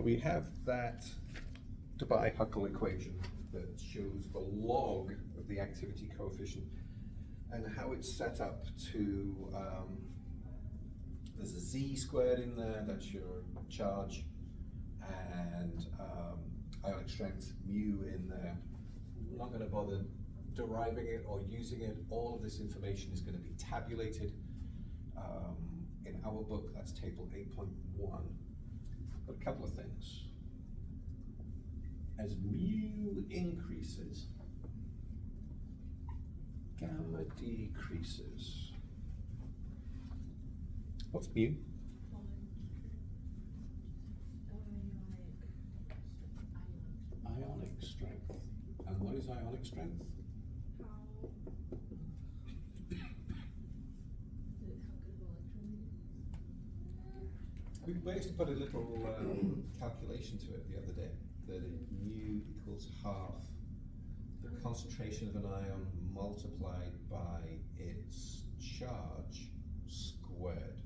we have that Debye-Huckel equation that shows the log of the activity coefficient and how it's set up to, there's a z squared in there, that's your charge, and ionic strength mu in there. I'm not going to bother deriving it or using it. All of this information is going to be tabulated. In our book, that's table 8.1. But a couple of things. As mu increases, gamma decreases. What's mu? Ionic strength. And what is ionic strength? We basically put a little calculation to it the other day, that mu equals half the concentration of an ion multiplied by its charge squared.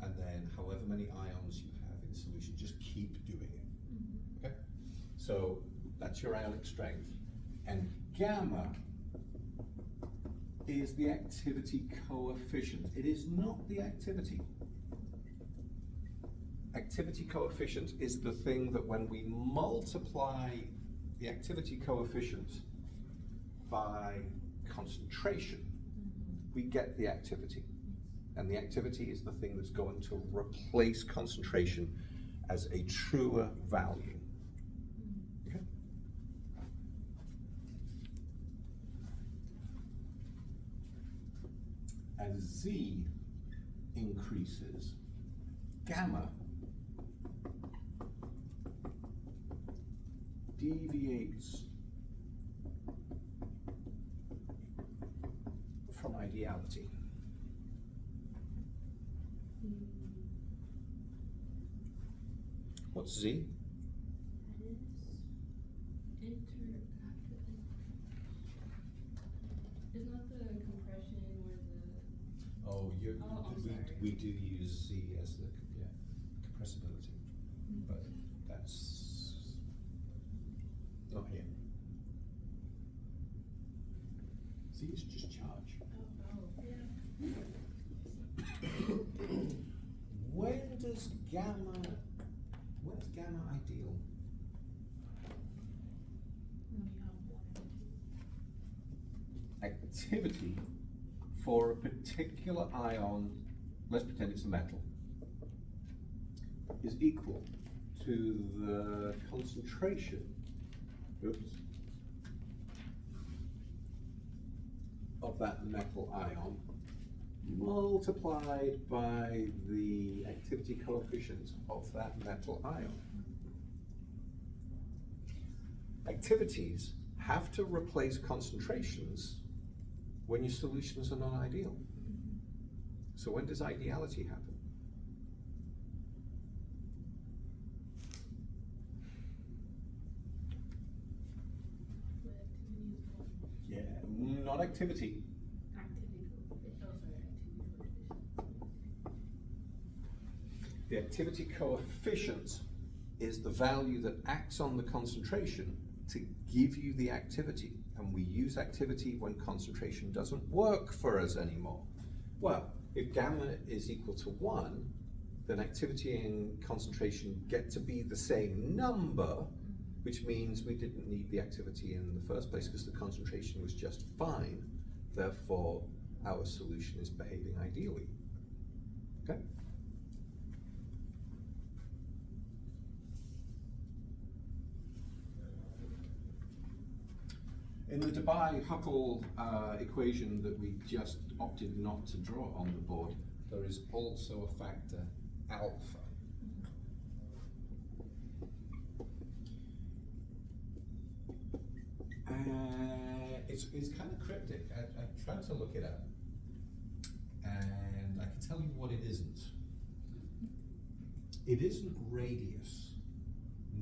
And then however many ions you have in solution, just keep doing it. Okay? So that's your ionic strength. And gamma is the activity coefficient. It is not the activity. Activity coefficient is the thing that when we multiply the activity coefficient by concentration, we get the activity. And the activity is the thing that's going to replace concentration as a truer value. Okay? As Z increases, gamma deviates from ideality. What's Z? That is interactive. Isn't that the compression or the? Oh, I'm sorry. we do use Z as the compressibility, but that's not here. Z is just charge. Oh, yeah. When's gamma ideal? When you have one. Activity for a particular ion, let's pretend it's a metal, is equal to the concentration, of that metal ion multiplied by the activity coefficient of that metal ion. Activities have to replace concentrations when your solutions are non-ideal. So when does ideality happen? Yeah, not activity. The activity coefficient is the value that acts on the concentration to give you the activity. And we use activity when concentration doesn't work for us anymore. Well, if gamma is equal to 1, then activity and concentration get to be the same number, which means we didn't need the activity in the first place because the concentration was just fine. Therefore, our solution is behaving ideally. Okay? In the Debye-Huckel equation that we just opted not to draw on the board, there is also a factor alpha. It's kind of cryptic. I tried to look it up, and I can tell you what it isn't. It isn't radius.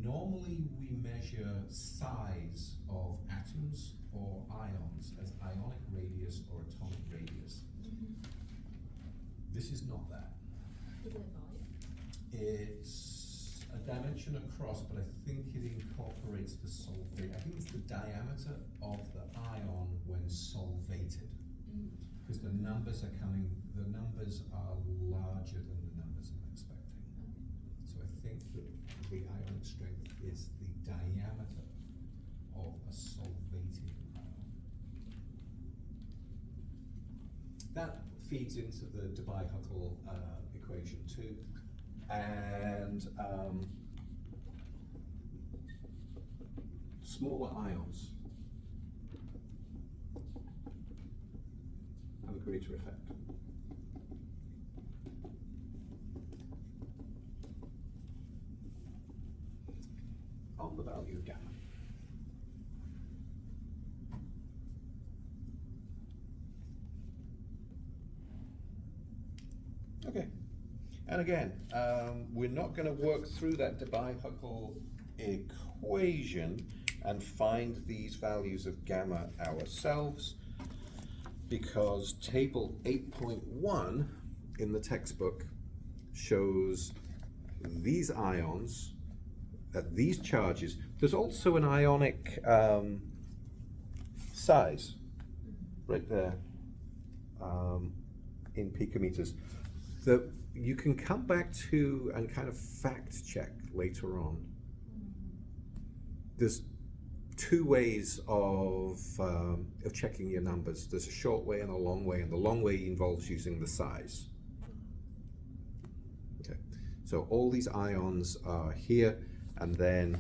Normally we measure size of atoms or ions as ionic radius or atomic radius. This is not that. Is it volume? It's dimension across, but I think it incorporates the solvate. I think it's the diameter of the ion when solvated. Because the numbers are larger than the numbers I'm expecting. So I think that the ionic strength is the diameter of a solvated ion. That feeds into the Debye-Huckel equation too. And smaller ions have a greater effect. On the value of gamma. Okay, and again, we're not going to work through that Debye-Huckel equation and find these values of gamma ourselves, because table 8.1 in the textbook shows these ions at these charges. There's also an ionic size right there in picometers that you can come back to and kind of fact check later on. There's two ways of checking your numbers. There's a short way and a long way, and the long way involves using the size. Okay, so all these ions are here, and then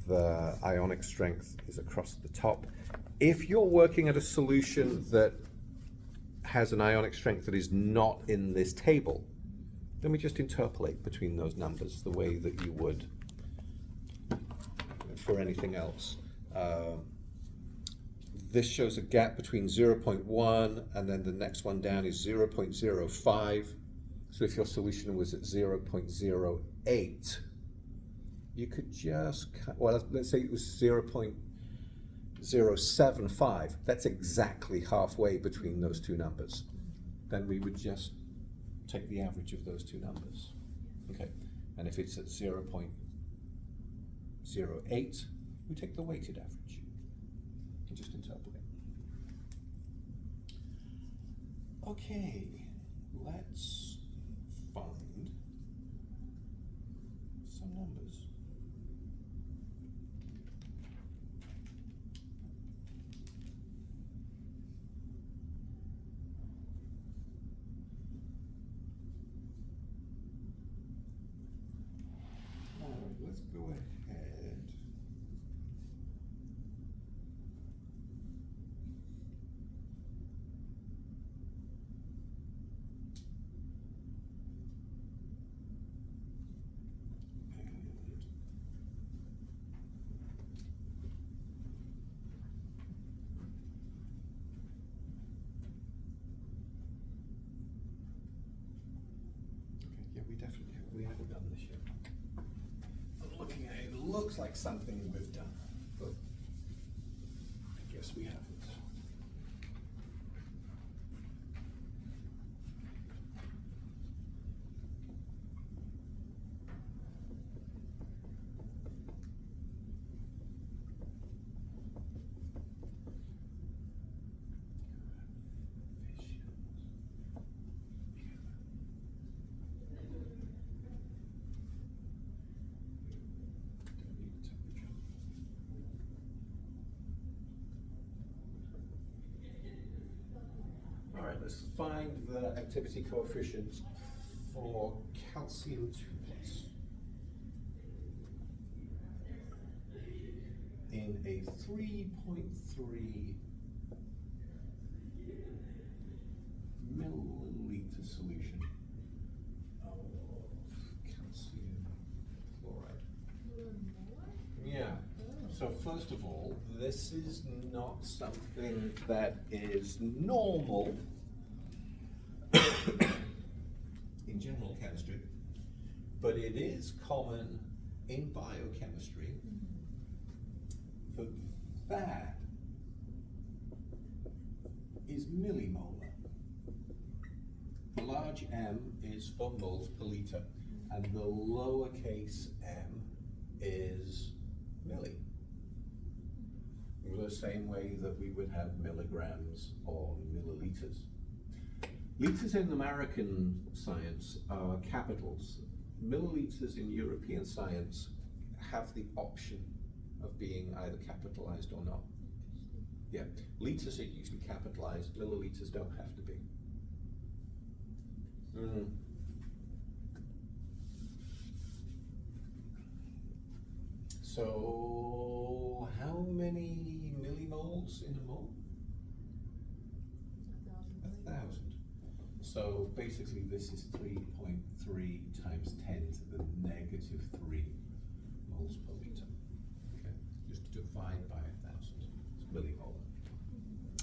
the ionic strength is across the top. If you're working at a solution that has an ionic strength that is not in this table, then we just interpolate between those numbers the way that you would for anything else. This shows a gap between 0.1 and then the next one down is 0.05. So if your solution was at 0.08, you could just, well, let's say it was 0.075. That's exactly halfway between those two numbers. Then we would just take the average of those two numbers. Okay, and if it's at 0.08, we take the weighted average and just interpolate. Okay, let's find some numbers. All right, let's go ahead. We haven't done this yet. I'm looking at it, it looks like something we've done, but I guess we haven't. All right, let's find the activity coefficient for calcium 2+ in a 3.3 milliliter solution of calcium chloride. Yeah. So first of all, this is not something that is normal in general chemistry, but it is common in biochemistry. That is millimolar. The large M is for moles per liter, and the lowercase m is milli. The same way that we would have milligrams or milliliters. Liters in American science are capitals. Milliliters in European science have the option of being either capitalized or not. Yeah, liters are usually capitalized, milliliters don't have to be. So, how many millimoles in a mole? 1,000. So basically this is 3.3 times 10 to the negative 3 moles per liter. Okay, just divide by 1,000. It's millimole.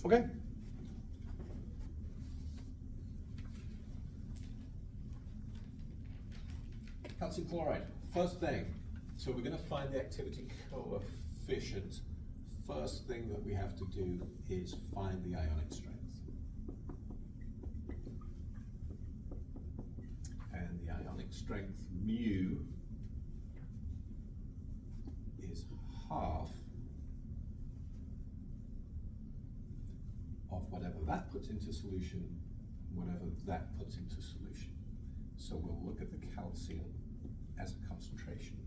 Okay. Calcium chloride. First thing. So we're going to find the activity coefficient. First thing that we have to do is find the ionic strength. And the ionic strength mu is half of whatever that puts into solution, whatever that puts into solution. So we'll look at the calcium as a concentration.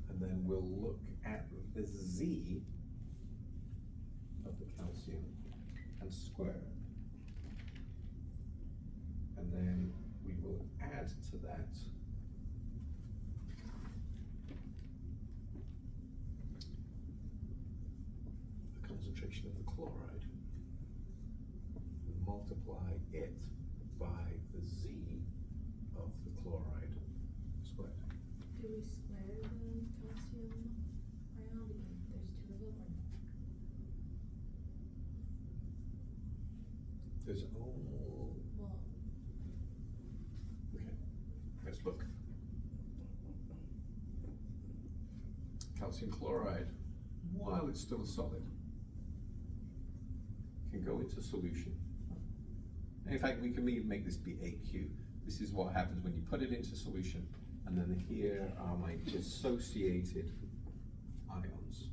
And then we'll look at the Z of the calcium and square it. And then we will add to that the concentration of the chloride. Multiply it by the Z of the chloride squared. Do we square the calcium ion because there's two of them or no? There's Well, okay, let's look. Calcium chloride, while it's still a solid, can go into solution. And in fact, we can even make this be AQ. This is what happens when you put it into solution, and then here are my dissociated ions.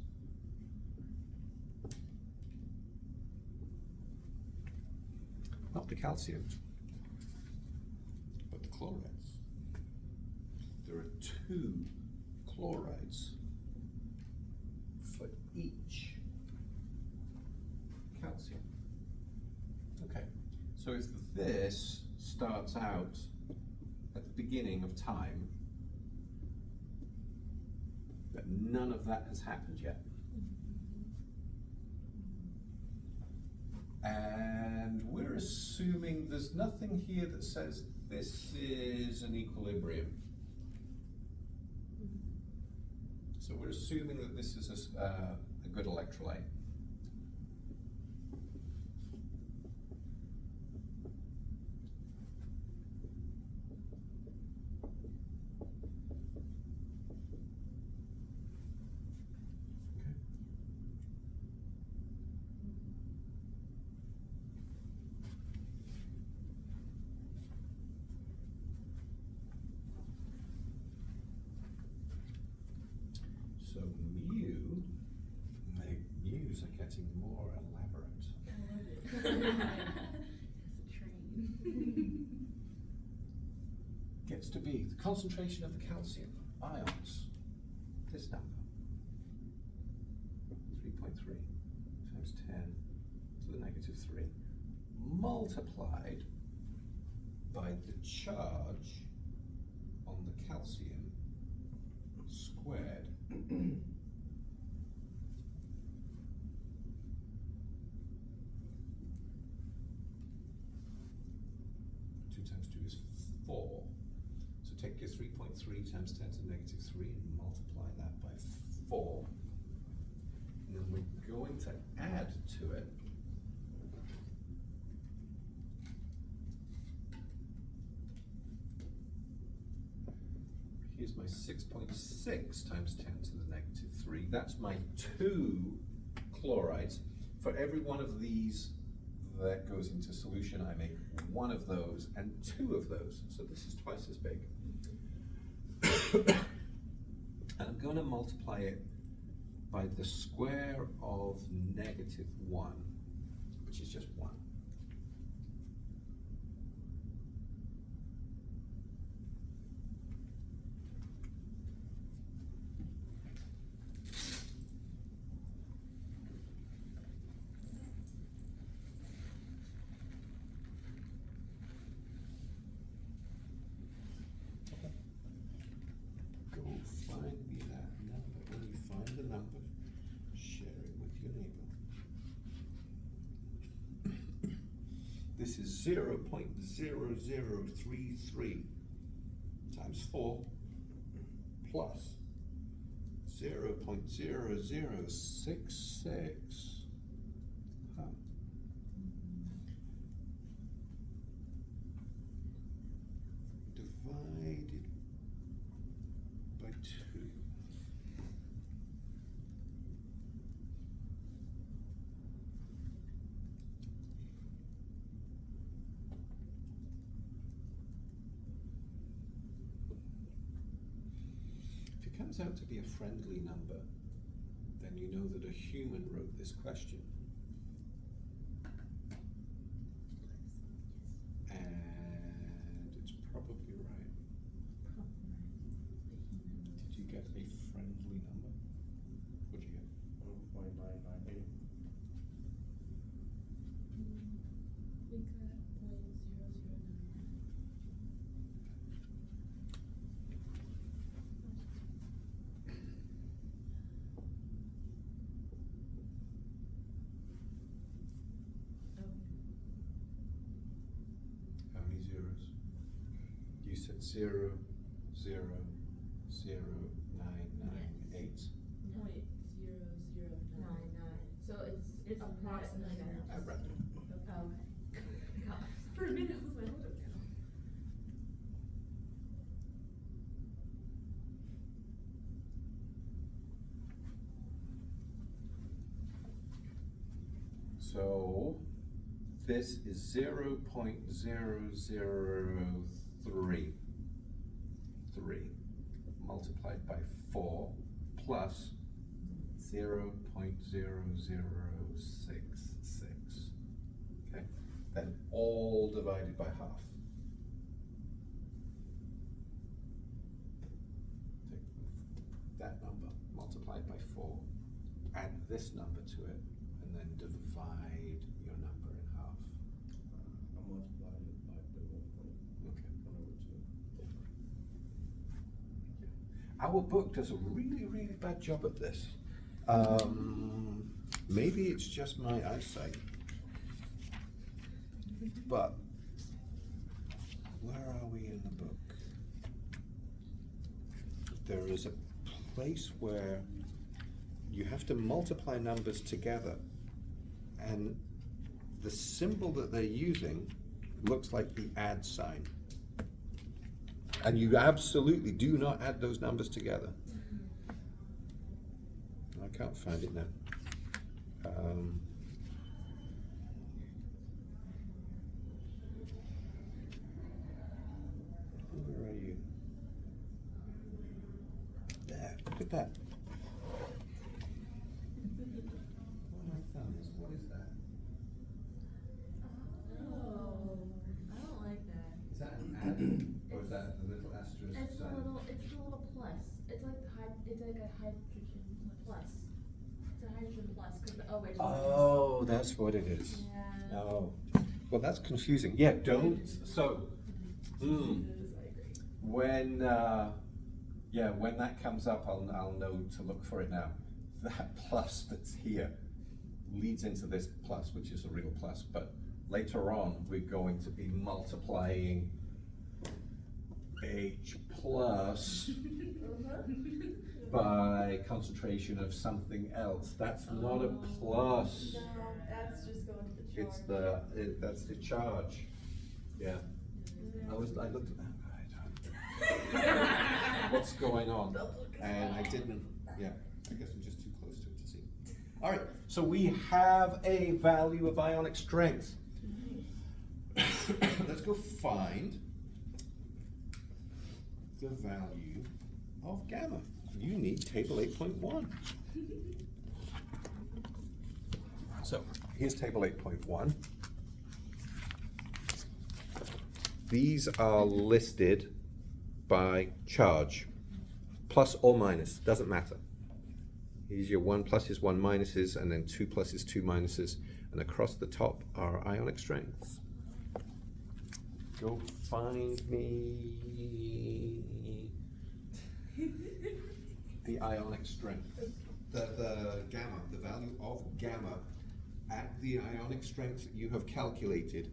Not the calcium, but the chlorides. There are 2 chlorides for each calcium. Okay, so if this starts out at the beginning of time, but none of that has happened yet. And we're assuming there's nothing here that says this is an equilibrium. So we're assuming that this is a good electrolyte. So mu's are getting more elaborate. I love it. It's a train. Gets to be the concentration of the calcium ions, this number, 3.3 times 10 to the negative 3, multiplied by the charge on the calcium squared. 2 times 2 is 4. So take your 3.3 times 10 to the negative 3 and multiply that by 4. And then we're going to add to it here's my 6.6 times 10 to the negative 3. That's my 2 chlorides. For every one of these that goes into solution, I make 1 of those and 2 of those. So this is twice as big. And I'm going to multiply it by the square of -1, which is just 1. Go find me that number. When you find the number, share it with your neighbor. This is 0.0033 times 4 plus 0.0066. Huh. Divided by 2. If it comes out to be a friendly number, then you know that a human wrote this question. And it's probably right. Did you get a friendly number? What did you get? 1.998. We got 0.0099. How many zeros? You said 0, 0, 0, 9, 9, 8. 0.0099. So it's approximately that. I read it. Okay. For a minute, I was like, hold up now. So this is 0.0003 multiplied by 4 plus 0.0066. Okay, then all divided by half. Take that number multiplied by 4, add this number to it, and then divide your number in half. I multiplied it by the 1.1/2. Our book does a really, really bad job at this. Maybe it's just my eyesight. But where are we in the book? There is a place where you have to multiply numbers together, and the symbol that they're using looks like the add sign. And you absolutely do not add those numbers together. I can't find it now. Where are you? There, look at that. What are my thumbs? What is that? Oh, I don't like that. Is that an add? Or is that the little asterisk It's the sign? little plus. It's like it's like a hydrogen plus. It's a hydrogen plus because the OH. Oh, that's what it is. Yeah. Oh, well, that's confusing. Yeah, don't. So, when when that comes up, I'll know to look for it now. That plus that's here leads into this plus, which is a real plus. But later on, we're going to be multiplying H plus by concentration of something else. That's not a plus. No, that's just going to the charge. It's that's the charge. Yeah. I looked at that. What's going on? And I didn't. Yeah. I guess I'm just too close to it to see. All right. So we have a value of ionic strength. Let's go find the value of gamma. You need table 8.1. So here's table 8.1. These are listed by charge, plus or minus, doesn't matter. Here's your 1 pluses, 1 minuses, and then 2 pluses, 2 minuses, and across the top are ionic strengths. Go find me the ionic strength, the gamma, the value of gamma at the ionic strength that you have calculated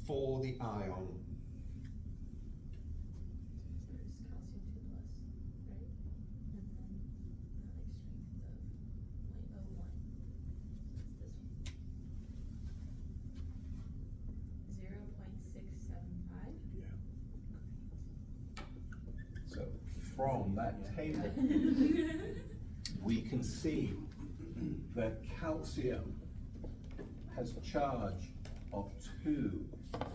for the ion. So from that table, we can see that calcium has charge of 2.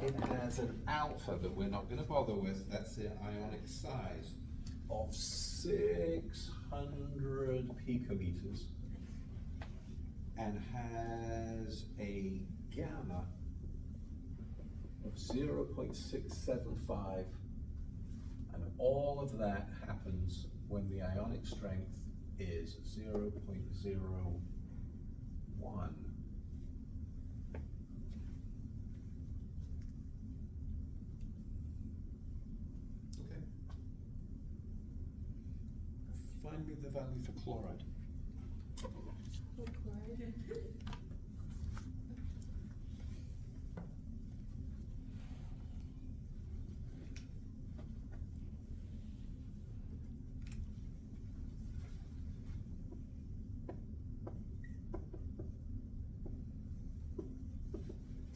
It has an alpha that we're not going to bother with, that's the ionic size, of 600 picometers, and has a gamma of 0.675, and all of that happens when the ionic strength is 0.01. Okay. Find me the value for chloride.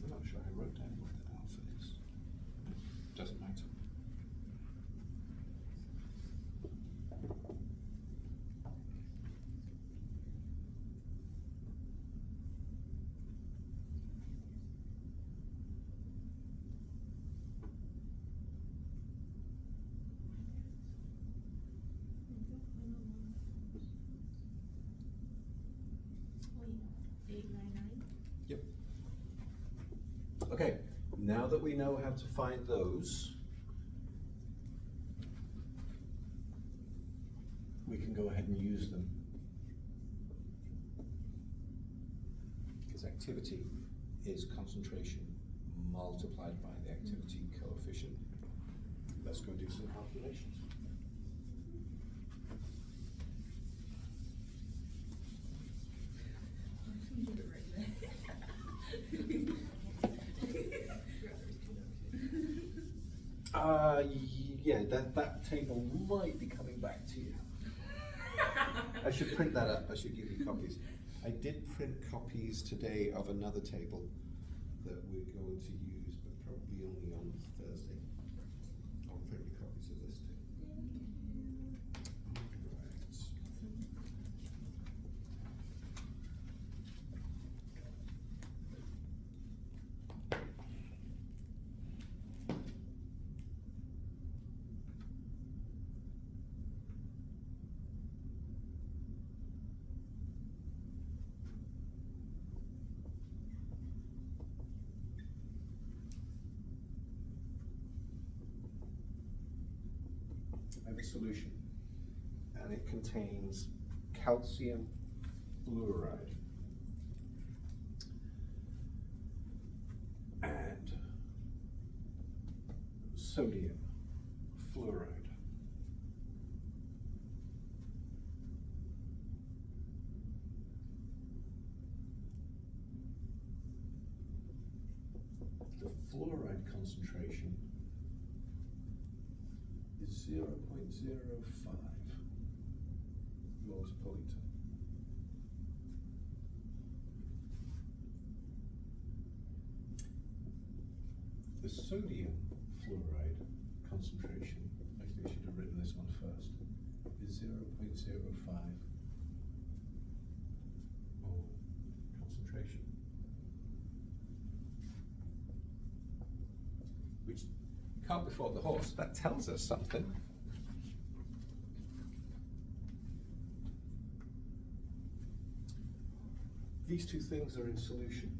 I'm not sure I wrote down what the alpha is. Doesn't matter. Yep. Okay, now that we know how to find those, we can go ahead and use them. Because activity is concentration multiplied by the activity coefficient. Let's go do some calculations. Yeah, that table might be coming back to you. I should print that up, I should give you copies. I did print copies today of another table that we're going to use, but probably only on Thursday. I'll print you copies of this too. I have a solution, and it contains calcium fluoride and sodium fluoride. The fluoride concentration is 0.05 moles per liter. The sodium fluoride concentration, actually I should have written this one first, is 0.05 mole concentration. Which, cart before the horse, that tells us something. these two things are in solution.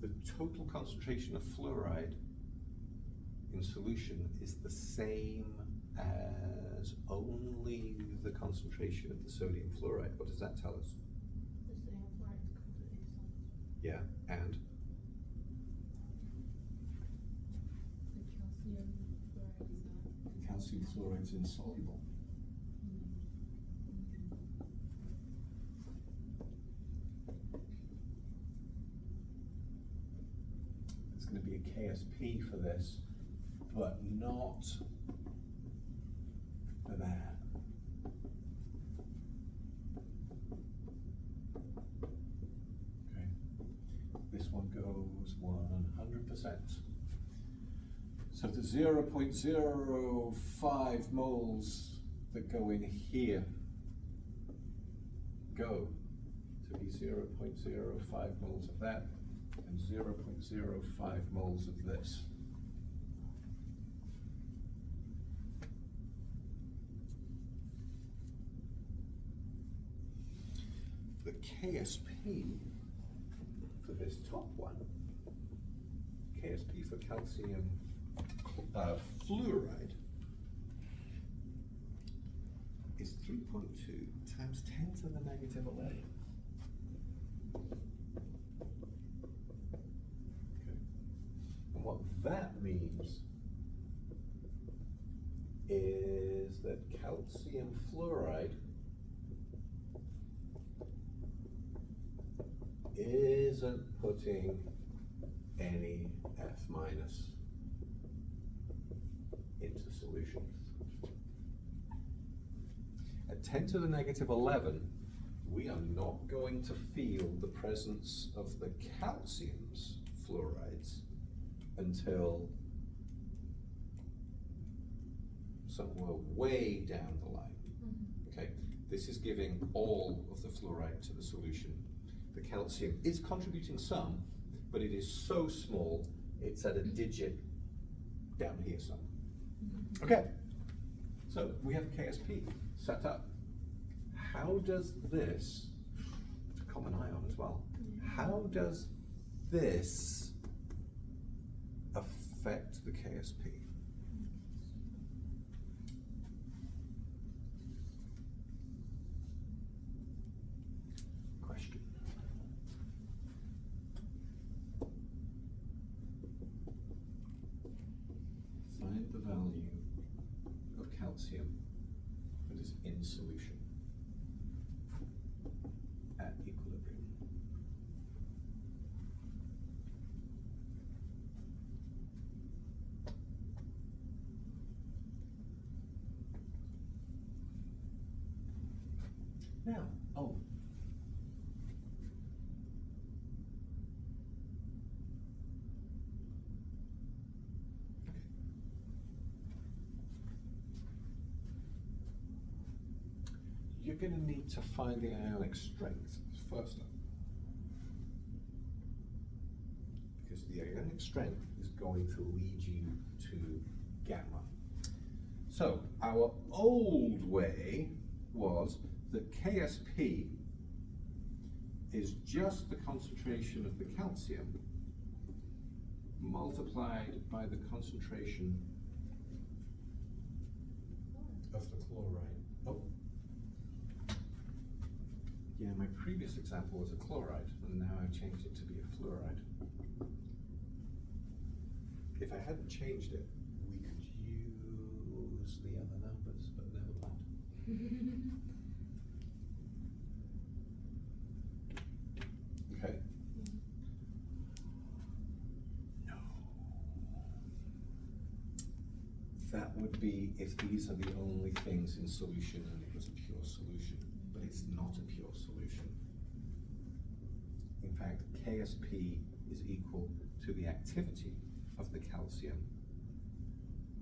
The total concentration of fluoride in solution is the same as only the concentration of the sodium fluoride. What does that tell us? The sodium fluoride is completely solid. Yeah, and The calcium fluoride is not. Calcium fluoride's insoluble. It's gonna be a KSP for this, but not for that. Okay, this one goes 100%. So the 0.05 moles that go in here go to be 0.05 moles of that and 0.05 moles of this. the KSP for this top one, KSP for calcium fluoride, is 3.2 times 10 to the negative 11. Okay. And what that means is that calcium fluoride isn't putting any F minus into solution. At 10 to the negative 11, we are not going to feel the presence of the calcium's fluorides until somewhere way down the line. Okay, this is giving all of the fluoride to the solution. The calcium is contributing some, but it is so small, it's at a digit down here somewhere. Okay, so we have KSP set up. How does this, it's a common ion as well, how does this affect the KSP? Question. Find the value of calcium that is in solution at equilibrium. Now, oh. You're going to need to find the ionic strength first up. Because the ionic strength is going to lead you to gamma. So our old way was that KSP is just the concentration of the calcium multiplied by the concentration of the chloride. Oh. Yeah, my previous example was a chloride, and now I've changed it to be a fluoride. If I hadn't changed it, we could use the other numbers, but never mind. Okay. No. That would be if these are the only things in solution and it was a pure solution. But it's not a pure solution. In fact, KSP is equal to the activity of the calcium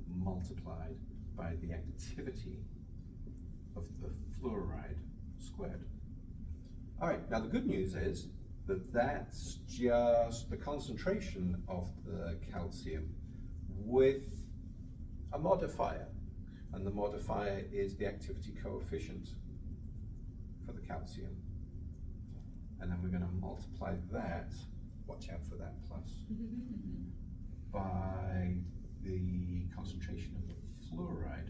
multiplied by the activity of the fluoride squared. All right, now the good news is that that's just the concentration of the calcium with a modifier, and the modifier is the activity coefficient for the calcium. And then we're gonna multiply that, watch out for that plus, by the concentration of the fluoride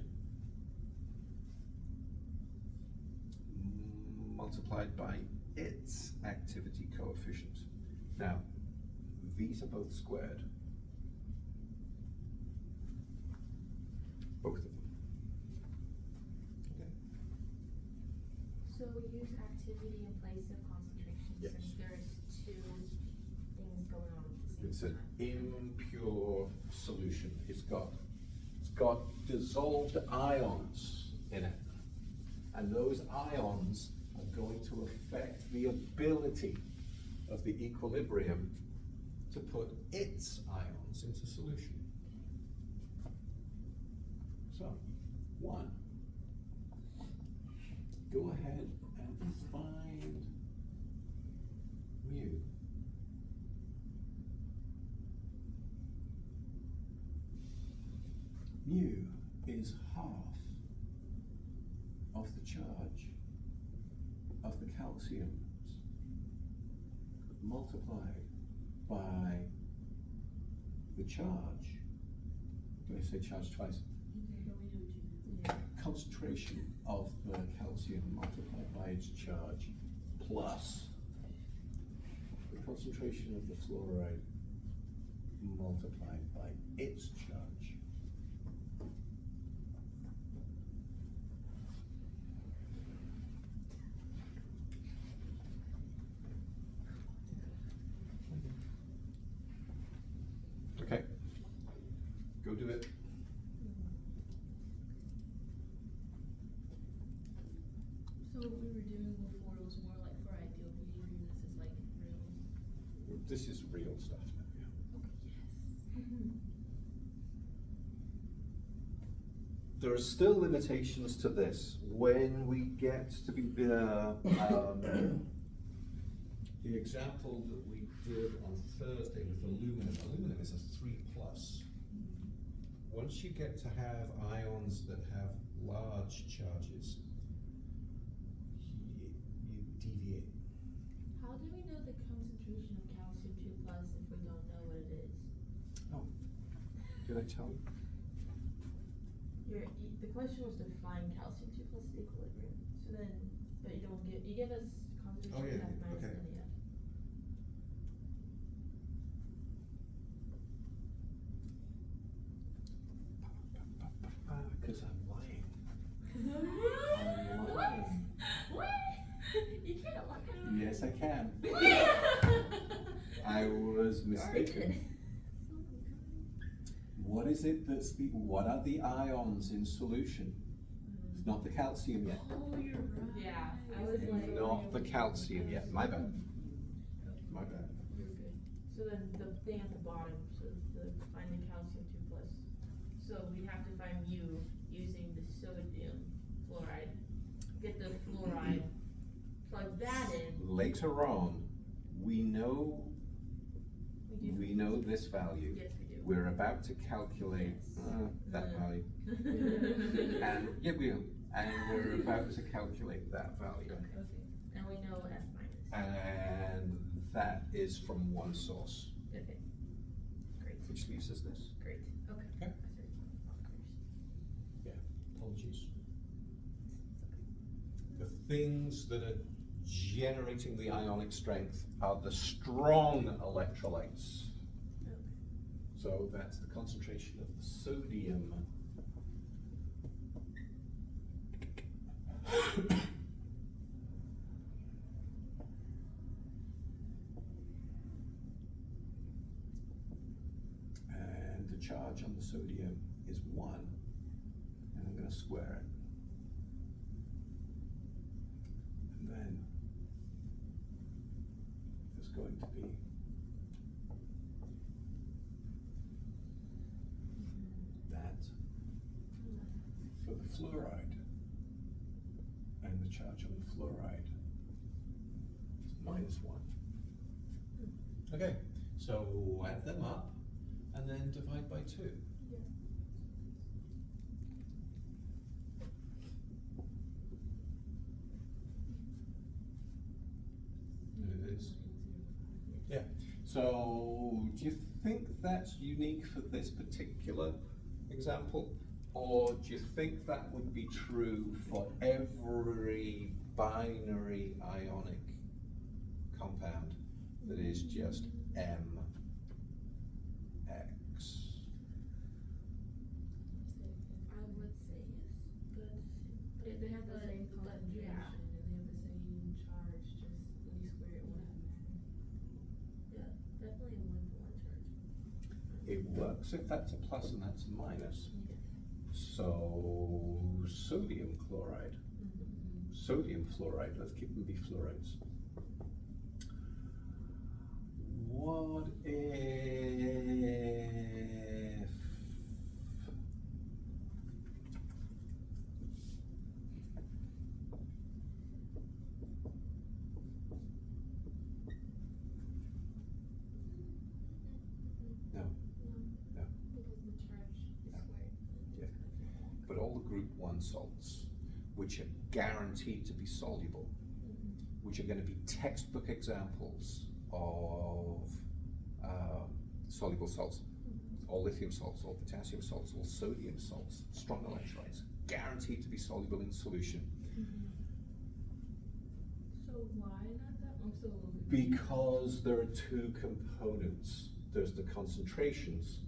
multiplied by its activity coefficient. Now, these are both squared. Both of them. Okay. So we use activity in place of concentration Yes. since there's two things going on at the It's same an time. impure solution. It's got dissolved ions in it. And those ions are going to affect the ability of the equilibrium to put its ions into solution. So, one, go ahead and find mu. Mu is half of the charge of the calciums multiplied by the charge. Did I say charge twice? Concentration of the calcium multiplied by its charge plus the concentration of the fluoride multiplied by its charge. Okay, go do it. So what we were doing before was more like for ideal behavior, this is like real. This is real stuff now, yeah. There are still limitations to this. When we get to be the example that we did on Thursday with aluminum. Aluminum is a 3+. Once you get to have ions that have large charges, you deviate. How do we know the concentration of calcium 2+ if we don't know what it is? Oh, did I tell you? The question was to find calcium 2+ equilibrium. So then, but you don't give, you give us concentration Oh, yeah, F minus okay. NAF. Because I'm lying. What? What? You can't lie. Yes, I can. What? I was You already mistaken. did. What is it what are the ions in solution? It's not the calcium yet. Oh, you're right. Yeah, I was like- Not the calcium yet. My bad. My bad. You're good. So then the thing at the bottom, so find the calcium 2+. So we have to find mu using the sodium fluoride. Get the fluoride, plug that in. Later on, we know We this value. Yes, we do. We're about to calculate Yes. that value. And yeah, and we're about to calculate that value. Okay. And we know F minus. And that is from one source, Okay. Great, which leaves us this. great, okay. Okay. Sorry. Yeah, apologies. The things that are generating the ionic strength are the strong electrolytes. So that's the concentration of the sodium. And the charge on the sodium is 1, and I'm going to square it. And then there's going to be that for the fluoride, and the charge on the fluoride is -1. Okay, so add them up and then divide by 2. Yeah. So, do you think that's unique for this particular example? Or do you think that would be true for every binary ionic compound that is just MX? I would say yes, but if they have the same but concentration yeah. and they have the same charge, just when you square it, it wouldn't matter. Yeah, definitely a 1-for-1 charge. It works if that's a plus and that's a minus. Yes. So, sodium chloride. Mm-hmm. Sodium fluoride, let's keep them be fluorides. What if no, no, Because the charge is squared. yeah. But all the group 1 salts, which are guaranteed to be soluble, which are going to be textbook examples of soluble salts, all lithium salts, all potassium salts, all sodium salts, strong electrolytes, guaranteed to be soluble in solution. So why not that? I'm still a little bit. Because there are 2 components. There's the concentrations,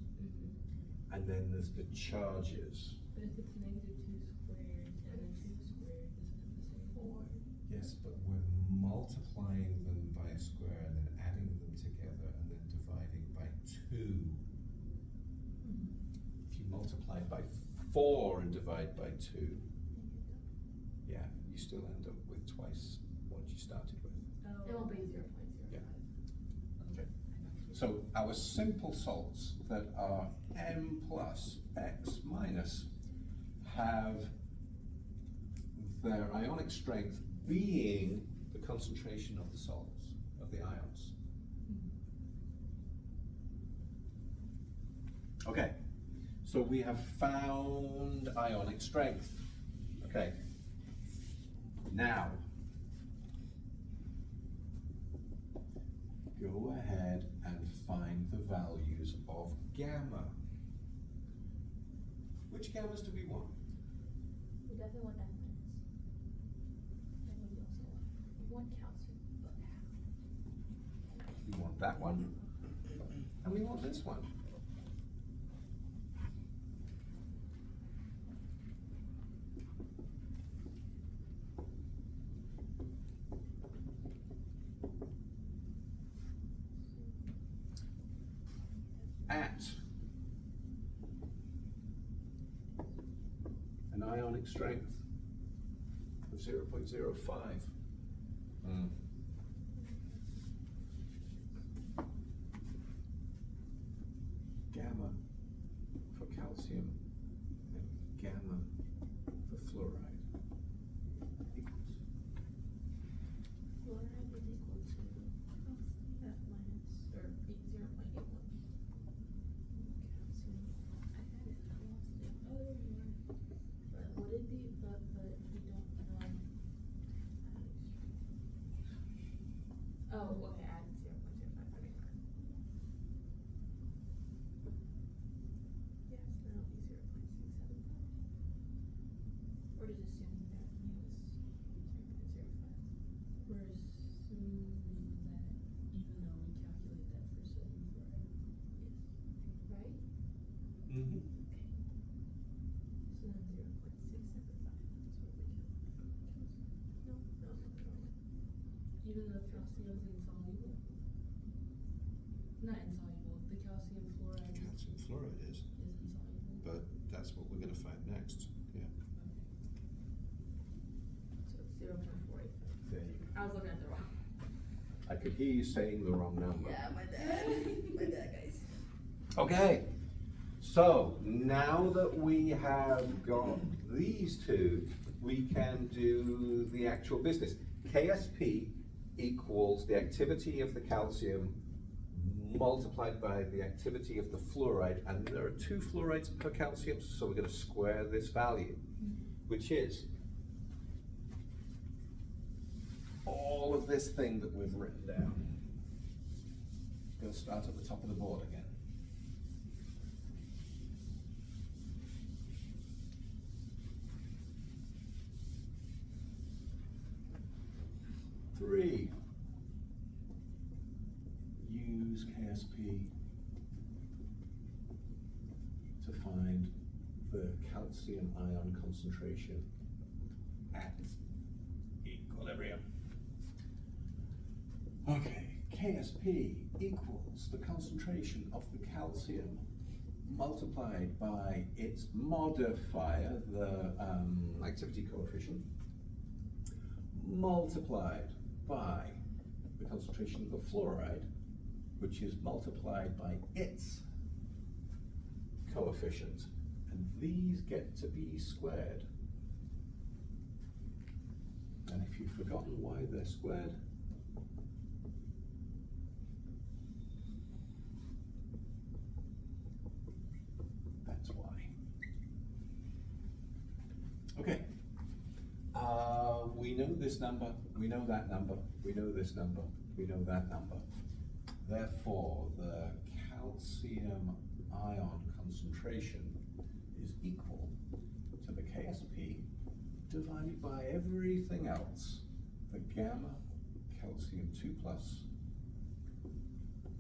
and then there's the charges. But if it's -2 squared and then 2 squared, isn't it the same? 4. Yes, but we're multiplying them by a square and then adding them together and then dividing by 2. If you multiply by 4 and divide by 2, yeah, you still end up with twice what you started with. It won't be 0.05. Yeah. Okay. So our simple salts that are M plus X minus have their ionic strength being the concentration of the salts, of the ions. Okay, so we have found ionic strength. Okay, now go ahead and find the values of gamma. Which gammas do we want? We definitely want F minus. And we want calcium, but half. We want that one, and we want this one. At an ionic strength of 0.05. Gamma for calcium and gamma for fluoride equals. Fluoride is equal to F minus, or 0.81. Calcium. I had it, I lost it. Oh, there you are. But would it be, but we don't know. Oh, okay, add 0.05, I mean. Yes, then it'll be 0.675. Or just assume that mu is 0.05. We're assuming that even though we calculate that for sodium chloride. Right? Mm-hmm. So then 0.675, that's what we can. No. Even though calcium's insoluble? Not insoluble, the calcium fluoride calcium fluoride is, is insoluble. but that's what we're gonna find next, yeah. So it's 0.485. There you go. I was looking at the wrong. I could hear you saying the wrong number. my bad. My bad, guys. Okay, so now that we have got these two, we can do the actual business. KSP equals the activity of the calcium multiplied by the activity of the fluoride, and there are 2 fluorides per calcium, so we're going to square this value, which is all of this thing that we've written down. Gonna start at the top of the board again. Three. Use KSP to find the calcium ion concentration at equilibrium. Okay, KSP equals the concentration of the calcium multiplied by its modifier, the Activity coefficient. multiplied by the concentration of the fluoride, which is multiplied by its coefficient. And these get to be squared. And if you've forgotten why they're squared, that's why. Okay. We know this number, we know that number, we know this number, we know that number. Therefore, the calcium ion concentration is equal to the KSP divided by everything else. The gamma calcium 2 plus,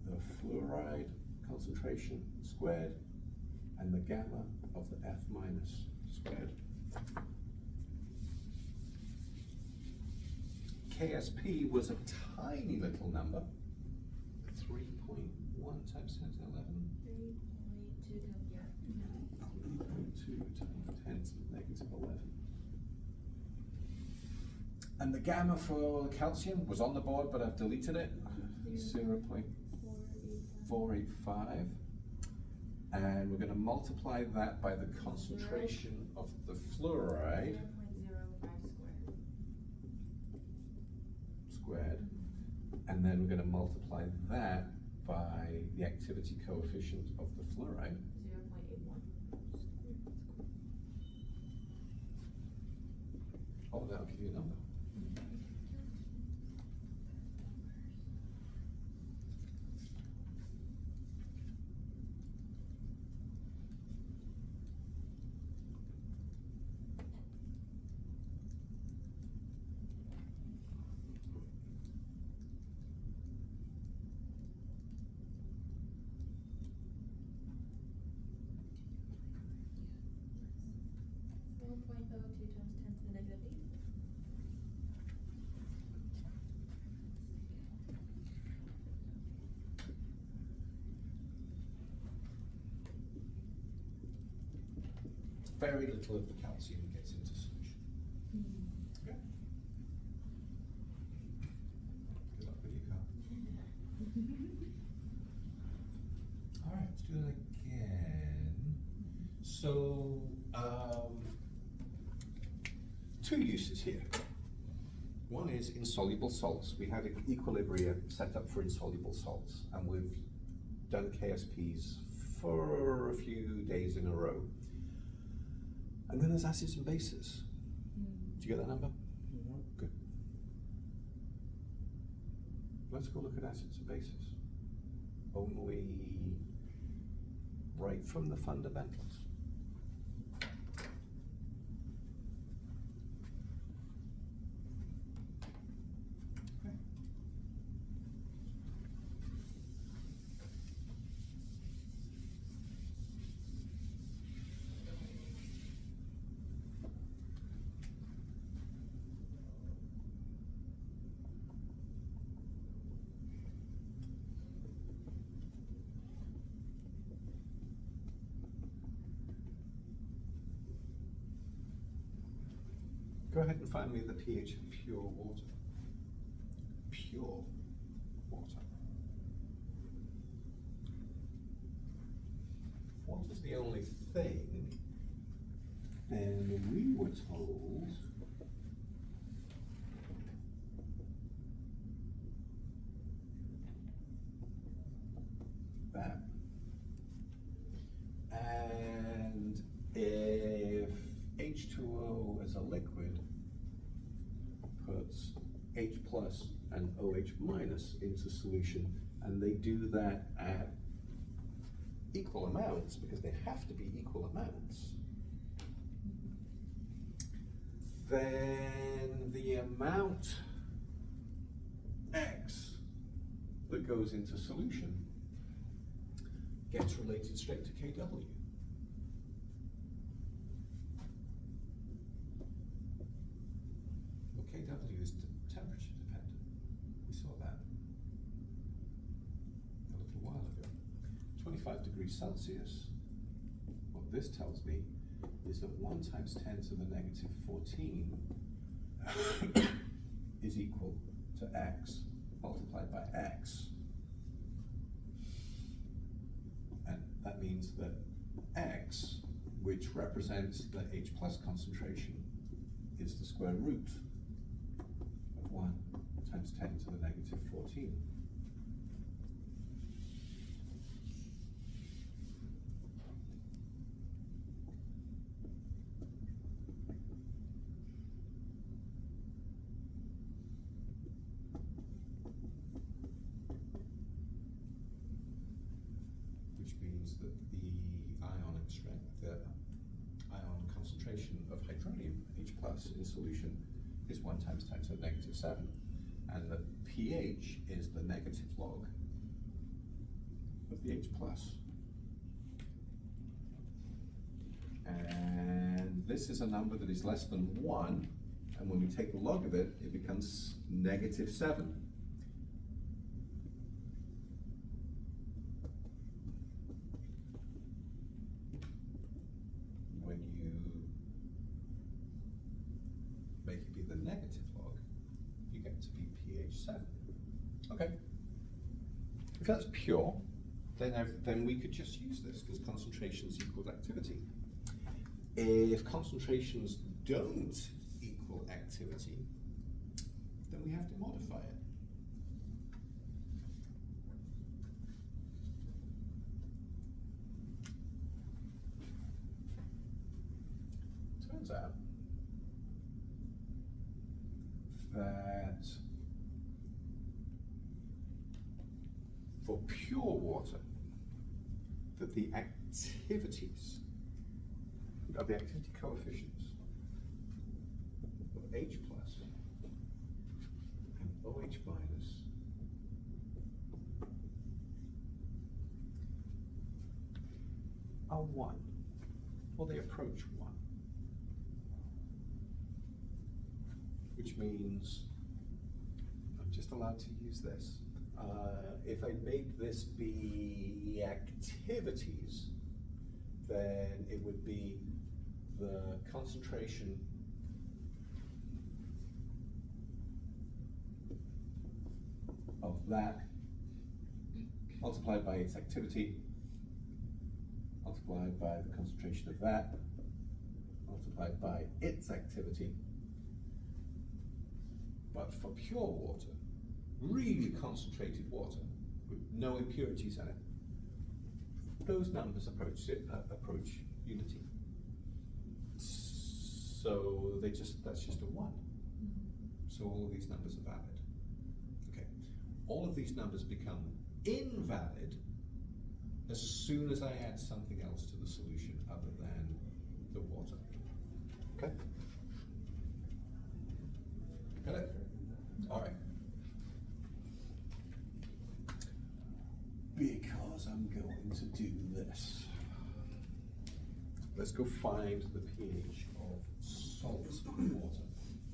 the fluoride concentration squared, and the gamma of the F minus squared. KSP was a tiny little number, 3.1 times 10 to the 11. 3.2 times, yeah. 3.2 times 10 to the negative 11. And the gamma for calcium was on the board, but I've deleted it. 0.485. And we're going to multiply that by the concentration of the fluoride 0.05 squared. And then we're going to multiply that by the activity coefficient of the fluoride. 0.81. Oh, that'll give you a number. Very little of the calcium gets into solution. Okay. Good luck with your car. All right, let's do that again. So, Two uses here. One is insoluble salts. We have equilibria set up for insoluble salts, and we've done KSPs for a few days in a row. And then there's acids and bases. Do you get that number? Good. Let's go look at acids and bases. Only right from the fundamentals. Okay. Go ahead and find me the pH of pure water. Pure water. Water's the only thing, and we were told that. And if H2O as a liquid puts H plus and OH minus into solution, and they do that at equal amounts, because they have to be equal amounts, then the amount X that goes into solution gets related straight to KW. Well, KW is temperature dependent. We saw that a little while ago. 25 degrees Celsius, what this tells me is that 1 times 10 to the negative 14 is equal to X multiplied by X. And that means that X, which represents the H plus concentration, is the square root of 1 times 10 to the negative 14. Which means that the ionic strength, the ion concentration of hydronium, H plus, in solution is 1 times 10 to the negative 7. And the pH is the negative log of the H plus. And this is a number that is less than 1, and when we take the log of it, it becomes negative 7. When you make it be the negative log, you get to be pH 7. Okay. If that's pure, then we could just use this, because concentrations equals activity. If concentrations don't equal activity, then we have to modify it. Turns out that for pure water, that the activities, the activity coefficients of H plus and OH minus are 1, or they approach 1. Which means I'm just allowed to use this. If I made this be activities, then it would be the concentration of that multiplied by its activity, multiplied by the concentration of that, multiplied by its activity. But for pure water, really concentrated water, with no impurities in it, those numbers approach unity. So that's just a 1. So all of these numbers are valid. Okay. All of these numbers become invalid as soon as I add something else to the solution other than the water. Okay? Got it? All right. Because I'm going to do this. Let's go find the pH of salt water.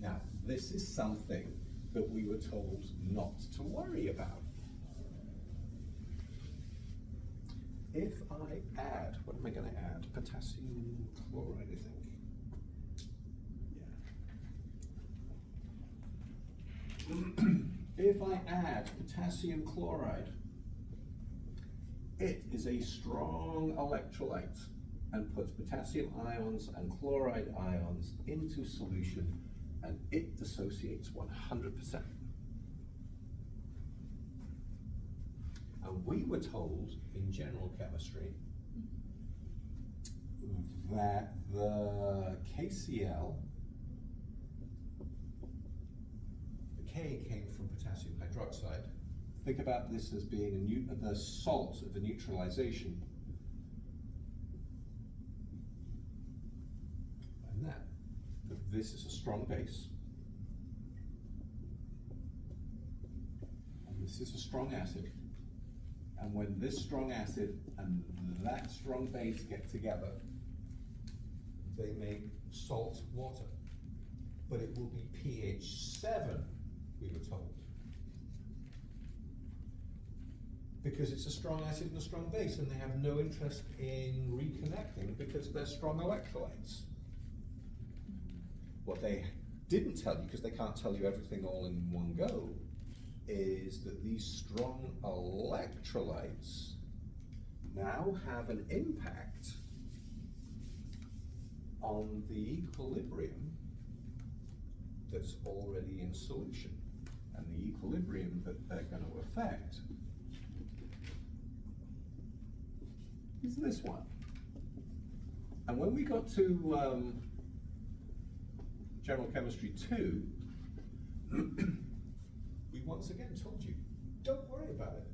Now, this is something that we were told not to worry about. If I add, what am I going to add? Potassium chloride, I think. Yeah. If I add potassium chloride, it is a strong electrolyte and puts potassium ions and chloride ions into solution, and it dissociates 100%. And we were told in general chemistry that the KCl, the K came from potassium hydroxide, think about this as being the salt of a neutralization. And that this is a strong base. And this is a strong acid. And when this strong acid and that strong base get together, they make salt water. But it will be pH 7, we were told. Because it's a strong acid and a strong base, and they have no interest in reconnecting because they're strong electrolytes. What they didn't tell you, because they can't tell you everything all in one go, is that these strong electrolytes now have an impact on the equilibrium that's already in solution. And the equilibrium that they're going to affect is this one. And when we got to General Chemistry 2, we once again told you, don't worry about it.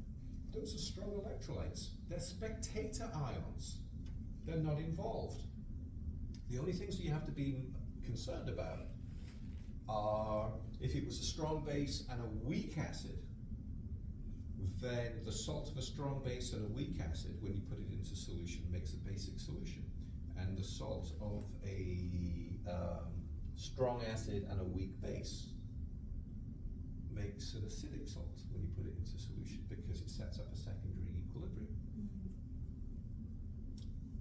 Those are strong electrolytes. They're spectator ions. They're not involved. The only things that you have to be concerned about are if it was a strong base and a weak acid, then the salt of a strong base and a weak acid, when you put it into solution, makes a basic solution. And the salt of a strong acid and a weak base makes an acidic salt when you put it into solution because it sets up a secondary equilibrium.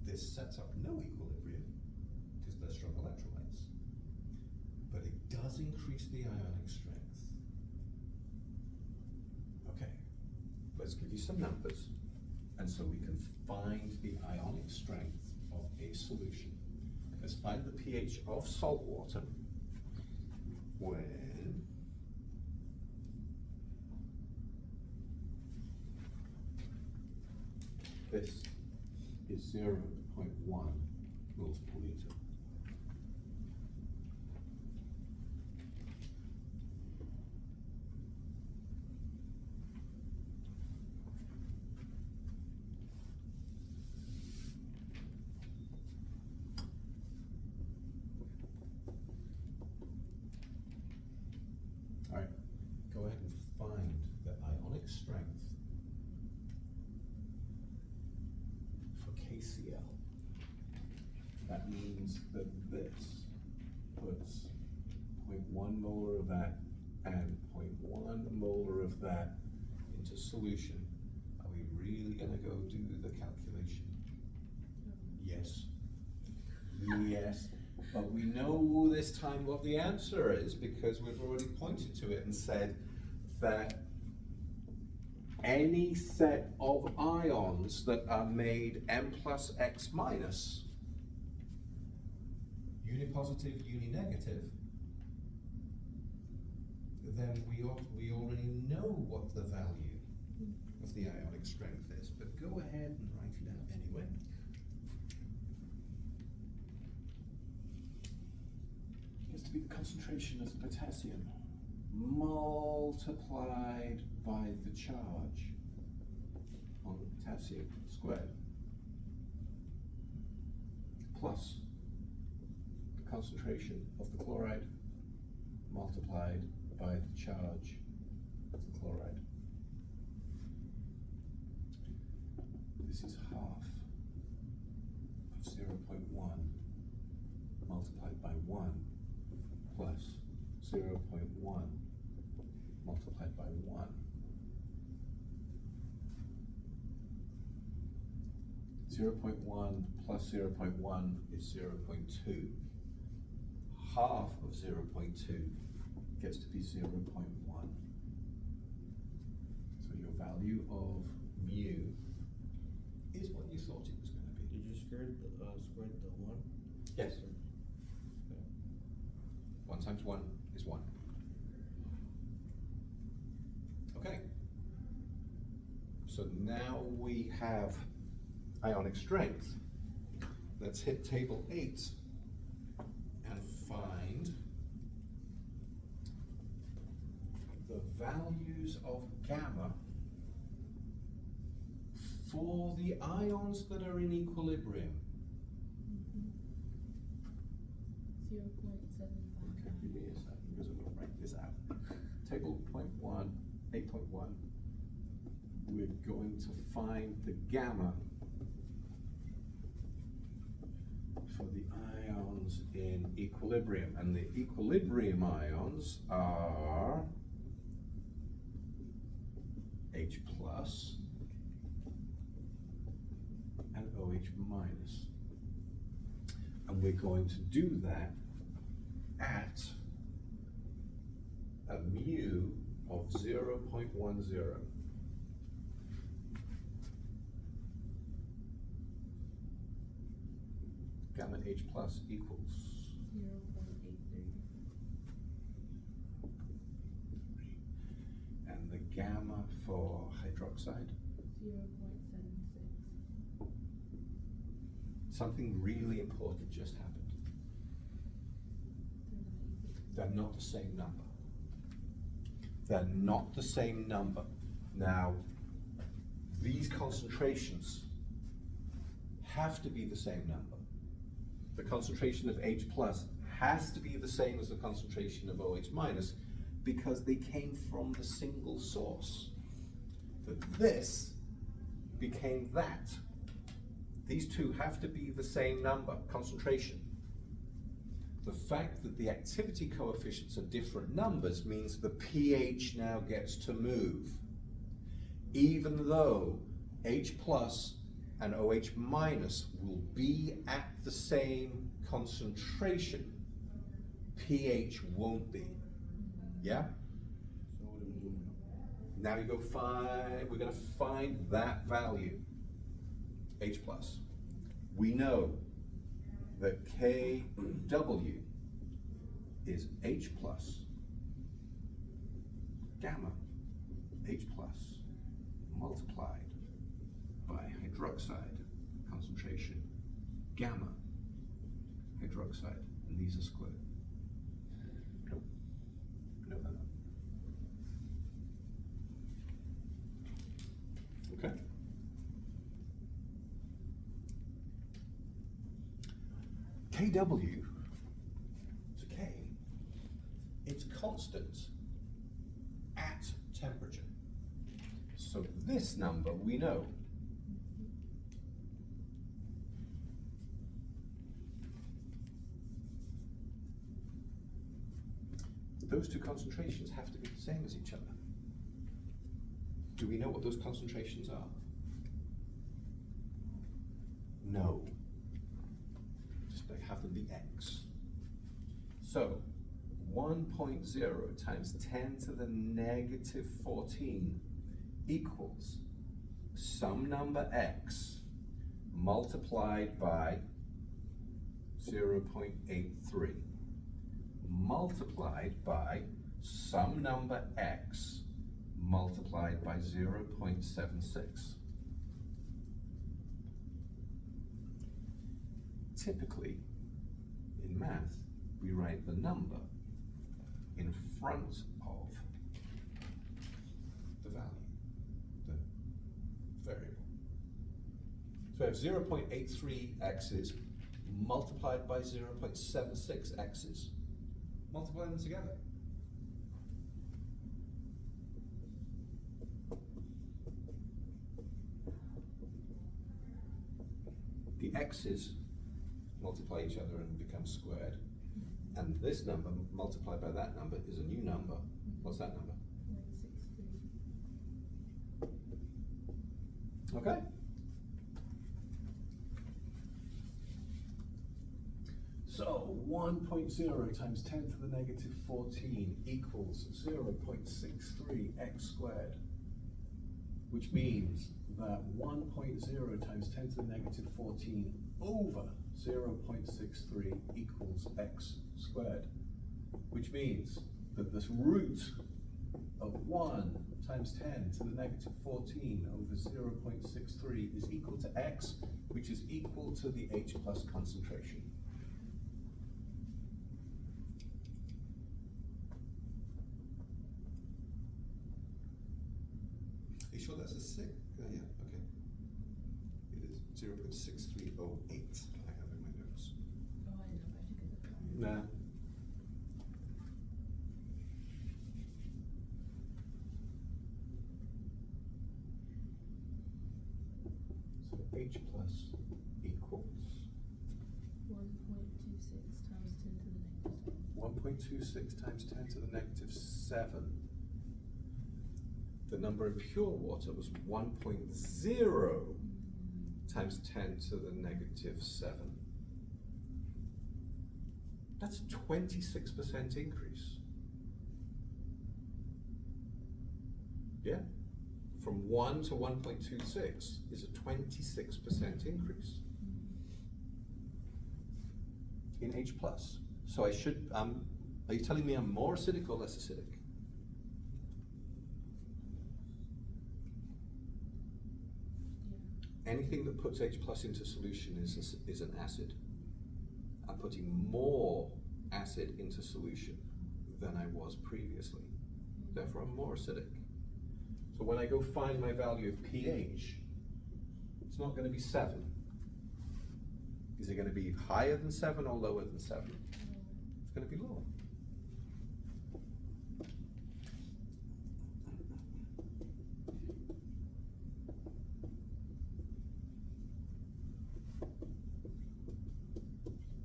This sets up no equilibrium because they're strong electrolytes. But it does increase the ionic strength. Okay, let's give you some numbers. And so we can find the ionic strength of a solution. Let's find the pH of salt water when this is 0.1 moles per liter. All right, go ahead and find the ionic strength for KCl. That means that this puts 0.1 molar of that and 0.1 molar of that into solution. Are we really going to go do the calculation? Yes. Yes. But we know this time what the answer is because we've already pointed to it and said that any set of ions that are made M plus X minus, unipositive, uninegative, then we already know what the value of the ionic strength is. But go ahead and write it out anyway. Has to be the concentration of the potassium multiplied by the charge on the potassium squared plus the concentration of the chloride multiplied by the charge of the chloride. This is half of 0.1 multiplied by 1 plus 0.1 multiplied by 1. 0.1 plus 0.1 is 0.2. Half of 0.2 gets to be 0.1. So your value of mu is what you thought it was going to be. Did you square the 1? Yes. 1 times 1 is 1. Okay. So now we have ionic strength. Let's hit table 8 and find the values of gamma for the ions that are in equilibrium. 0.75. Okay, give me a second, because I'm gonna write this out. Table 8.1, we're going to find the gamma for the ions in equilibrium, and the equilibrium ions are H plus and OH minus. And we're going to do that at a mu of 0.10. Gamma H plus equals 0.83. and the gamma for hydroxide, 0.76. something really important just happened. They're not the same number. They're not the same number. Now, these concentrations have to be the same number. The concentration of H plus has to be the same as the concentration of OH minus because they came from the single source. But this became that. These two have to be the same number, concentration. The fact that the activity coefficients are different numbers means the pH now gets to move. Even though H plus and OH minus will be at the same concentration, pH won't be. Yeah? So what do we do now? Now you go find, we're gonna find that value, H plus. We know that Kw is H plus gamma H plus multiplied by hydroxide concentration gamma hydroxide, and these are squared. Nope. No, no, no. Okay. Kw, so K, it's constant at temperature. So this number we know. Those two concentrations have to be the same as each other. Do we know what those concentrations are? No. Just they have to be X. So 1.0 times 10 to the negative 14 equals some number X multiplied by 0.83 multiplied by some number X multiplied by 0.76. Typically, in math, we write the number in front of the value, the variable. So I have 0.83 x's multiplied by 0.76 x's. Multiply them together. The x's multiply each other and become squared. And this number multiplied by that number is a new number. What's that number? 0.63. Okay. So 1.0 times 10 to the negative 14 equals 0.63 x squared, which means that 1.0 times 10 to the negative 14 over 0.63 equals x squared, which means that this root of 1 times 10 to the negative 14 over 0.63 is equal to x, which is equal to the H plus concentration. Are you sure that's a 6? Yeah, okay. 0.6308, I have in my notes. Oh, I know, I should get that. Nah. So H plus equals 1.26 times 10 to the negative 7. 1.26 times 10 to the negative 7. The number in pure water was 1.0 times 10 to the negative 7. That's a 26% increase. Yeah? From 1 to 1.26 is a 26% increase in H plus. So I should, are you telling me I'm more acidic or less acidic? Yeah. Anything that puts H plus into solution is an acid. I'm putting more acid into solution than I was previously. Therefore, I'm more acidic. So when I go find my value of pH, it's not going to be 7. Is it going to be higher than 7 or lower than 7? It's going to be lower.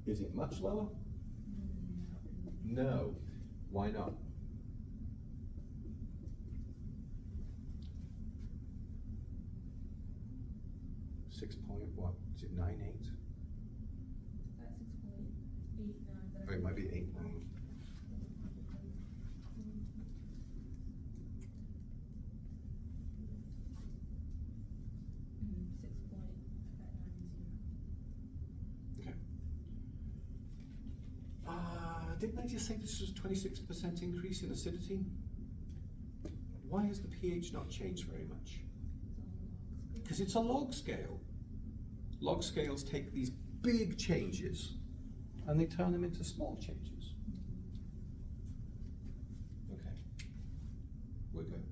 Is it much lower? No. Why not? 6 point what? Is it 9.8? At 6.89. Oh, it might be 8.9. Okay. Didn't I just say this was 26% increase in acidity? Why has the pH not changed very much? Because it's a log scale. Log scales take these big changes and they turn them into small changes. Okay, we're good.